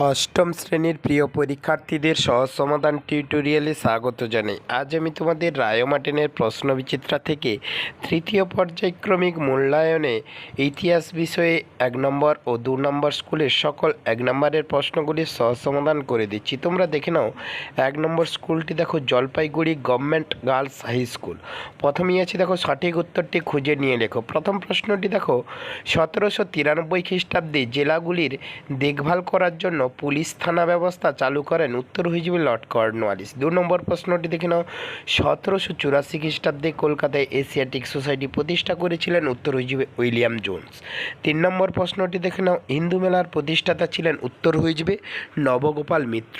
অষ্টম শ্রেণীর প্রিয় পরীক্ষার্থীদের সহজ সমাধান টিউটোরিয়ালে স্বাগত জানাই। আজ আমি তোমাদের রায় মার্টিনের প্রশ্নবিচিত্রা থেকে তৃতীয় পর্যায়ক্রমিক মূল্যায়নে ইতিহাস বিষয়ে 1 নম্বর ও 2 নম্বর স্কুলের সকল 1 নম্বরের প্রশ্নগুলির সহজ সমাধান করে দিচ্ছি। তোমরা দেখে নাও। 1 নম্বর স্কুলটি দেখো Jalpaiguri government girls high school. প্রথমেই আছে দেখো সঠিক উত্তরটি খুঁজে নিয়ে লেখো। প্রথম প্রশ্নটি দেখো 1793 খ্রিস্টাব্দে জেলাগুলির দেখভাল করার জন্য পুলিশ থানা ব্যবস্থা চালু করেন। উত্তর হয়ে যাবে লর্ড কর্নওয়ালিস। 2 নম্বর প্রশ্নটি দেখে নাও। 1784 খ্রিস্টাব্দে কলকাতায় এশিয়াটিক সোসাইটি প্রতিষ্ঠা করেছিলেন। উত্তর হয়ে যাবে উইলিয়াম জোন্স। 3 নম্বর প্রশ্নটি দেখে নাও। হিন্দু মেলার প্রতিষ্ঠাতা ছিলেন। উত্তর হয়ে যাবে নবগোপাল মিত্র।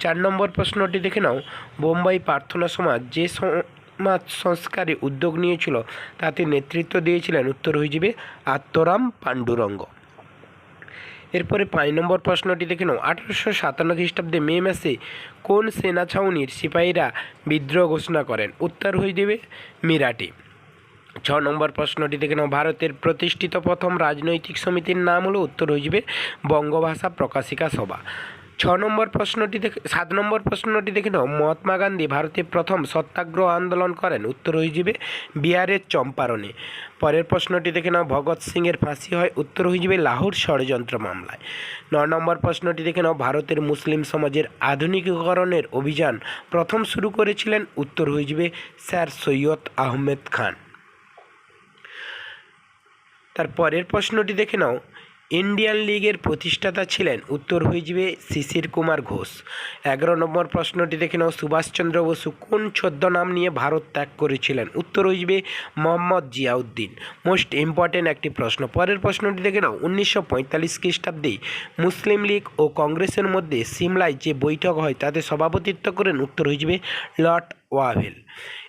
4 নম্বর প্রশ্নটি দেখে নাও। বোম্বাই প্রার্থনা সমাজ যে সমাজ সংস্কারে উদ্যোগ নিয়েছিল তাতে নেতৃত্ব দিয়েছিলেন। উত্তর হয়ে যাবে আত্মারাম পাণ্ডুরঙ্গ। এরপরে 5 নম্বর প্রশ্নটি দেখে নাও। 1857 খ্রিস্টাব্দে মে মাসে কোন সেনা ছাউনির সিপাহীরা বিদ্রোহ ঘোষণা করেন? উত্তর হয়ে যাবে মিরাটে। 6 নম্বর প্রশ্নটি দেখে নাও। ভারতের প্রতিষ্ঠিত প্রথম রাজনৈতিক সমিতির নাম হলো। উত্তর হয়ে যাবে বঙ্গভাষা প্রকাশিকা সভা। 7 নম্বর প্রশ্নটি দেখে নাও। মহাত্মা গান্ধী ভারতে প্রথম সত্যাগ্রহ আন্দোলন করেন। উত্তর হয়ে যাবে বিহারের চম্পারণে। পরের প্রশ্নটি দেখে নাও। ভগৎ সিংয়ের ফাঁসি হয়। উত্তর হয়ে যাবে লাহোর ষড়যন্ত্র মামলায়। 9 নম্বর প্রশ্নটি দেখে নাও। ভারতের মুসলিম সমাজের আধুনিকীকরণের অভিযান প্রথম শুরু করেছিলেন। উত্তর হয়ে যাবে স্যার সৈয়দ আহমেদ খান। তারপরের প্রশ্নটি দেখে নাও। ইন্ডিয়ান লীগের প্রতিষ্ঠাতা ছিলেন। উত্তর হয়ে যাবে শিশির কুমার ঘোষ। 11 নম্বর প্রশ্নটি দেখে নাও। সুভাষচন্দ্র বসু কোন ছদ্মনাম নিয়ে ভারত ত্যাগ করেছিলেন? উত্তর হয়ে যাবে মোহাম্মদ জিয়াউদ্দিন। মোস্ট ইম্পর্টেন্ট একটি প্রশ্ন। পরের প্রশ্নটি দেখে নাও। 1945 খ্রিস্টাব্দে মুসলিম লীগ ও কংগ্রেসের মধ্যে সিমলায় যে বৈঠক হয় তাতে সভাপতিত্ব করেন। উত্তর হয়ে যাবে লর্ড ওয়াভেল।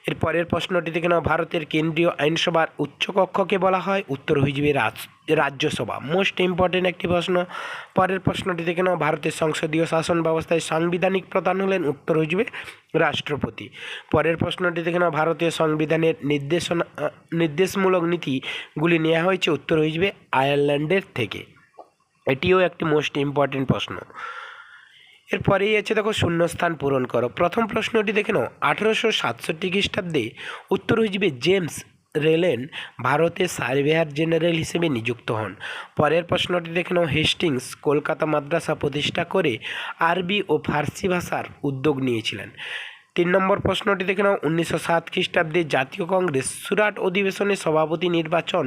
এর পরের প্রশ্নটি দেখে নাও। ভারতের কেন্দ্রীয় আইনসভার উচ্চকক্ষকে বলা হয়। উত্তর হয়ে যাবে রাজ্যসভা। মোস্ট ইম্পর্টেন্ট একটি প্রশ্ন। পরের প্রশ্নটি দেখে নাও। ভারতের সংসদীয় শাসন ব্যবস্থায় সাংবিধানিক প্রধান হলেন। উত্তর হয়ে যাবে রাষ্ট্রপতি। পরের প্রশ্নটি দেখে নাও। ভারতীয় সংবিধানের নির্দেশমূলক নীতিগুলি নেওয়া হয়েছে। উত্তর হয়ে যাবে আয়ারল্যান্ডের থেকে। এটিও একটি মোস্ট ইম্পর্টেন্ট প্রশ্ন। এরপরেই আছে দেখো শূন্যস্থান পূরণ করো। প্রথম প্রশ্নটি দেখে নাও। 1867 খ্রিস্টাব্দে উত্তর হয়ে যাবে জেমস রেলেন ভারতের সার্ভেয়ার জেনারেল হিসেবে নিযুক্ত হন। পরের প্রশ্নটি দেখে নাও। হেস্টিংস কলকাতা মাদ্রাসা প্রতিষ্ঠা করে আরবি ও ফার্সি ভাষার উদ্যোগ নিয়েছিলেন। 3 নম্বর প্রশ্নটি দেখে নাও। 1907 খ্রিস্টাব্দে জাতীয় কংগ্রেস সুরাট অধিবেশনে সভাপতি নির্বাচন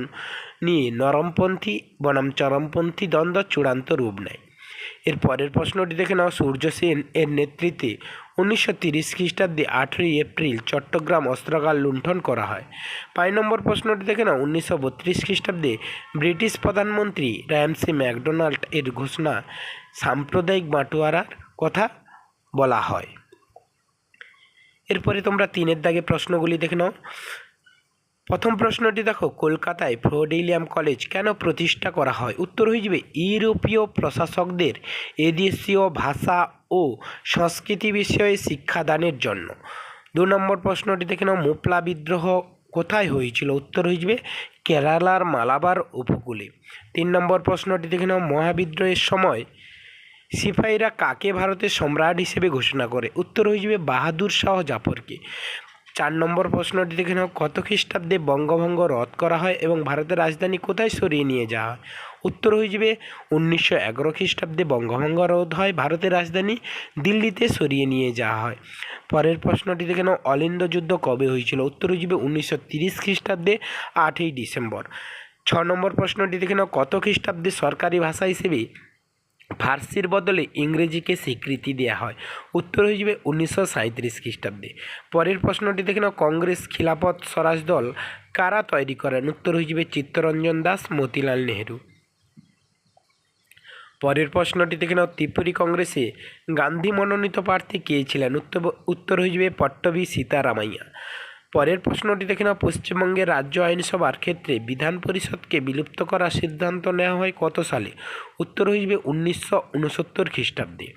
নিয়ে নরমপন্থী বনাম চরমপন্থী দ্বন্দ্ব চূড়ান্ত রূপ নেয়। এর পরের প্রশ্নটি দেখে নাও। সূর্য সেন এর নেতৃত্বে 1930 খ্রিস্টাব্দে 8ই এপ্রিল চট্টগ্রাম অস্ত্রাগার লুণ্ঠন করা হয়। 5 নম্বর প্রশ্নটি দেখে নাও। 1932 খ্রিস্টাব্দে ব্রিটিশ প্রধানমন্ত্রী র্যামসে ম্যাকডোনাল্ড এর ঘোষণা সাম্প্রদায়িক বাঁটোয়ারার কথা বলা হয়। এরপরে তোমরা 3-এর দাগে প্রশ্নগুলি দেখে নাও। প্রথম প্রশ্নটি দেখো। কলকাতায় ফোর্ট উইলিয়াম কলেজ কেন প্রতিষ্ঠা করা হয়? উত্তর হয়ে যাবে ইউরোপীয় প্রশাসকদের এদেশীয় ভাষা ও সংস্কৃতি বিষয়ে শিক্ষাদানের জন্য। 2 নম্বর প্রশ্নটি দেখে নাও। মুপলা বিদ্রোহ কোথায় হয়েছিল? উত্তর হয়ে যাবে কেরালার মালাবার উপকূলে। 3 নম্বর প্রশ্নটি দেখে নাও। মহাবিদ্রোহের সময় সিপাহীরা কাকে ভারতের সম্রাট হিসেবে ঘোষণা করে? উত্তর হয়ে যাবে বাহাদুর শাহ জাফরকে। 4 নম্বর প্রশ্নটি দেখে নাও। কত খ্রিস্টাব্দে বঙ্গভঙ্গ রদ করা হয় এবং ভারতের রাজধানী কোথায় সরিয়ে নিয়ে যাওয়া হয়? উত্তর হয়ে যাবে 1911 খ্রিস্টাব্দে বঙ্গভঙ্গ রদ হয়, ভারতের রাজধানী দিল্লিতে সরিয়ে নিয়ে যাওয়া হয়। পরের প্রশ্নটি দেখে নাও। অলিন্দ যুদ্ধ কবে হয়েছিল? উত্তর হয়ে যাবে 1930 খ্রিস্টাব্দে 8ই ডিসেম্বর। 6 নম্বর প্রশ্নটি দেখে নাও। কত খ্রিস্টাব্দে সরকারি ভাষা হিসেবে ফার্সির বদলে ইংরেজিকে স্বীকৃতি দেওয়া হয়? উত্তর হয়ে যাবে 1937 খ্রিস্টাব্দে। পরের প্রশ্নটি দেখে নাও। কংগ্রেস খিলাফত স্বরাজ দল কারা তৈরি করেন? উত্তর হয়ে যাবে চিত্তরঞ্জন দাস, মতিলাল নেহেরু। পরের প্রশ্নটি দেখে নাও। ত্রিপুরী কংগ্রেসে গান্ধী মনোনীত প্রার্থী কে ছিলেন? উত্তর হয়ে যাবে পট্টভি সীতারামাইয়া। পরের প্রশ্নটি দেখে নাও। পশ্চিমবঙ্গের রাজ্য আইনসভার ক্ষেত্রে বিধান পরিষদকে বিলুপ্ত করার সিদ্ধান্ত নেওয়া হয় কত সালে? উত্তর হয়ে যাবে 1969 খ্রিস্টাব্দে।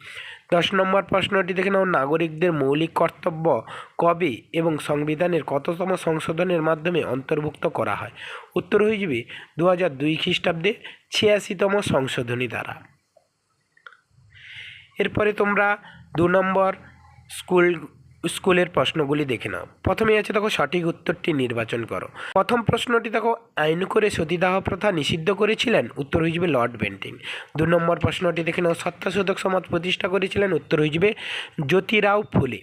10 নম্বর প্রশ্নটি দেখে নাও। নাগরিকদের মৌলিক কর্তব্য কবে এবং সংবিধানের কততম সংশোধনের মাধ্যমে অন্তর্ভুক্ত করা হয়? উত্তর হয়ে যাবে 2002 খ্রিস্টাব্দে 86তম সংশোধনী দ্বারা। এরপরে তোমরা 2 নম্বর স্কুলের প্রশ্নগুলি দেখে নাও। প্রথমেই আছে দেখো, সঠিক উত্তরটি নির্বাচন করো। প্রথম প্রশ্নটি দেখো, আইন করে সতীদাহ প্রথা নিষিদ্ধ করেছিলেন, উত্তর হয়ে যাবে লর্ড বেন্টিং। 2 নম্বর প্রশ্নটি দেখে নাও, সত্তাশোধক সমাজ প্রতিষ্ঠা করেছিলেন, উত্তর হয়ে যাবে জ্যোতিরাও ফুলে।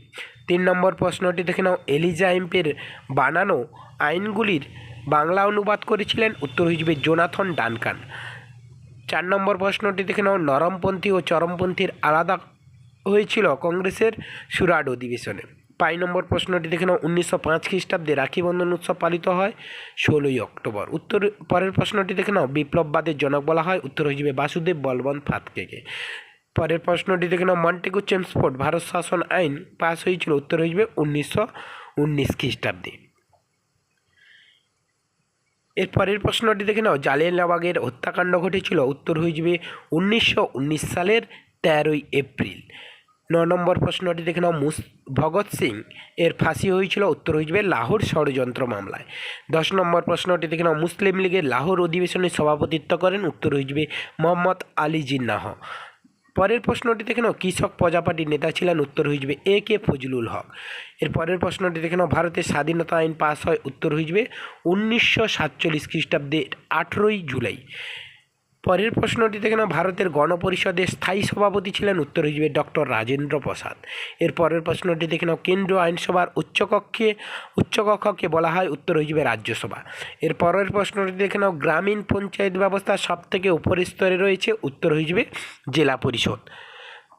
3 নম্বর প্রশ্নটি দেখে নাও, এলিজা এম্পের বানানো আইনগুলির বাংলা অনুবাদ করেছিলেন, উত্তর হয়ে যাবে জোনাথন ডানকান। 4 নম্বর প্রশ্নটি দেখে নাও, নরমপন্থী ও চরমপন্থীর আলাদা হয়েছিল কংগ্রেসের সুরাট অধিবেশনে। 5 নম্বর প্রশ্নটি দেখে নাও, 1905 খ্রিস্টাব্দে রাখি বন্ধন উৎসব পালিত হয় 16ই অক্টোবর। পরের প্রশ্নটি দেখে নাও, বিপ্লববাদের জনক বলা হয়, উত্তর হয়ে যাবে বাসুদেব বলবন্ত ফাতকেকে। পরের প্রশ্নটি দেখে নাও, মন্টেগু চেমসফোর্ড ভারত শাসন আইন পাস হয়েছিল, উত্তর হয়ে যাবে 1919 খ্রিস্টাব্দে। এর পরের প্রশ্নটি দেখে নাও, জালিয়ানওয়ালাবাগের হত্যাকাণ্ড ঘটেছিল, উত্তর হয়ে যাবে 1919 সালের 13ই এপ্রিল। 9 নম্বর প্রশ্নটি দেখে নাও, ভগৎ সিং এর ফাঁসি হয়েছিল, উত্তর হয়ে যাবে লাহোর ষড়যন্ত্র মামলায়। 10 নম্বর প্রশ্নটি দেখে নাও, মুসলিম লীগের লাহোর অধিবেশনে সভাপতিত্ব করেন, উত্তর হয়ে যাবে মোহাম্মদ আলী জিন্নাহ। পরের প্রশ্নটি দেখে নাও, কৃষক প্রজাপার্টির নেতা ছিলেন, উত্তর হয়ে যাবে AK ফজলুল হক। এর পরের প্রশ্নটি দেখে নাও, ভারতের স্বাধীনতা আইন পাস হয়, উত্তর হয়ে যাবে 1947 খ্রিস্টাব্দে 18ই জুলাই। পরের প্রশ্নটি দেখে নাও, ভারতের গণপরিষদের স্থায়ী সভাপতি ছিলেন, উত্তর হয়ে যাবে ডক্টর রাজেন্দ্র প্রসাদ। এর পরের প্রশ্নটি দেখে নাও, কেন্দ্রীয় আইনসভার উচ্চকক্ষকে বলা হয়, উত্তর হয়ে যাবে রাজ্যসভা। এর পরের প্রশ্নটি দেখে নাও, গ্রামীণ পঞ্চায়েত ব্যবস্থা সবথেকে উপরের স্তরে রয়েছে, উত্তর হয়ে যাবে জেলা পরিষদ।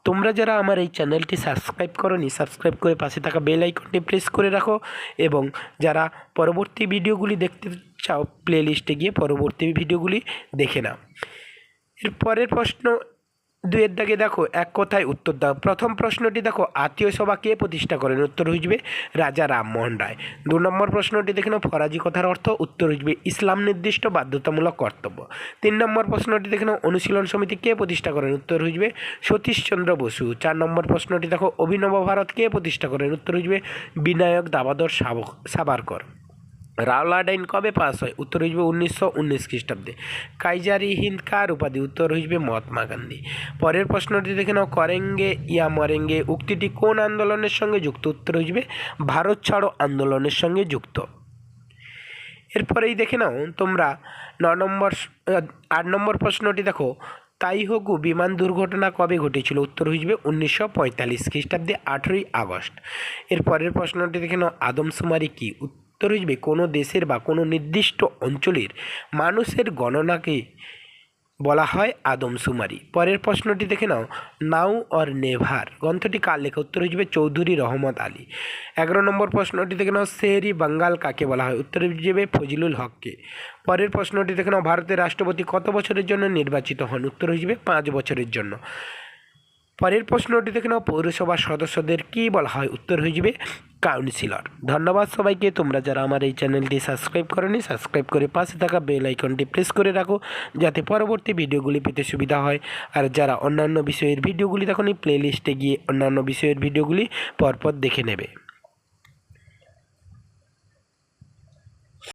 তোমরা যারা আমার এই চ্যানেলটি সাবস্ক্রাইব করোনি, সাবস্ক্রাইব করে পাশে থাকা বেল আইকনটি প্রেস করে রাখো, এবং যারা পরবর্তী ভিডিওগুলি দেখতে চাও প্লেলিস্টে গিয়ে পরবর্তী ভিডিওগুলি দেখে নাও। এর পরের প্রশ্ন 2-এর দাগে দেখো, এক কথায় উত্তর দাও। প্রথম প্রশ্নটি দেখো, আত্মীয় সভা কে প্রতিষ্ঠা করেন, উত্তর হয়ে যাবে রাজা রামমোহন রায়। 2 নম্বর প্রশ্নটি দেখে নাও, ফরাজি কথার অর্থ, উত্তর হয়ে যাবে ইসলাম নির্দিষ্ট বাধ্যতামূলক কর্তব্য। 3 নম্বর প্রশ্নটি দেখে নাও, অনুশীলন সমিতি কে প্রতিষ্ঠা করেন, উত্তর হয়ে যাবে সতীশচন্দ্র বসু। 4 নম্বর প্রশ্নটি দেখো, অভিনব ভারত কে প্রতিষ্ঠা করেন, উত্তর হয়ে যাবে বিনায়ক দামোদর সাভারকর। রাওলাট আইন কবে পাস হয়, উত্তর হয়ে যাবে 1919 খ্রিস্টাব্দে। কাইজারি হিন্দ কার উপাধি, উত্তর হয়ে যাবে মহাত্মা গান্ধী। পরের প্রশ্নটি দেখে নাও, করেঙ্গে ইয়া মরেঙ্গে উক্তিটি কোন আন্দোলনের সঙ্গে যুক্ত, উত্তর হয়ে যাবে ভারত ছাড়ো আন্দোলনের সঙ্গে যুক্ত। এরপরেই দেখে নাও তোমরা 8 নম্বর প্রশ্নটি দেখো, তাইহোগু বিমান দুর্ঘটনা কবে ঘটেছিল, উত্তর হয়ে যাবে 1945 খ্রিস্টাব্দে 18ই আগস্ট। এর পরের প্রশ্নটি দেখে নাও, আদমশুমারি কি, উত্তর হয়ে যাবে কোনো দেশের বা কোনো নির্দিষ্ট অঞ্চলের মানুষের গণনাকে বলা হয় আদমশুমারি। পরের প্রশ্নটি দেখে নাও, নাও অর নেভার গ্রন্থটি কার লেখা, উত্তর হয়ে যাবে চৌধুরী রহমত আলী। 11 নম্বর প্রশ্নটি দেখে নাও, শেরি বাঙ্গাল কাকে বলা হয়, উত্তর হয়ে যাবে ফজলুল হককে। পরের প্রশ্নটি দেখে নাও, ভারতের রাষ্ট্রপতি কত বছরের জন্য নির্বাচিত হন, উত্তর হয়ে যাবে 5 বছরের জন্য। পরের প্রশ্নটি দেখে নাও, পৌরসভার সদস্যদের কী বলা হয়, উত্তর হয়ে যাবে কাউন্সিলর। ধন্যবাদ সবাইকে। তোমরা যারা আমার এই চ্যানেলটি সাবস্ক্রাইব করোনি, সাবস্ক্রাইব করে পাশে থাকা বেল আইকনটি প্রেস করে রাখো, যাতে পরবর্তী ভিডিওগুলি পেতে সুবিধা হয়। আর যারা অন্যান্য বিষয়ের ভিডিওগুলি দেখোনি, প্লেলিস্টে গিয়ে অন্যান্য বিষয়ের ভিডিওগুলি পরপর দেখে নেবে।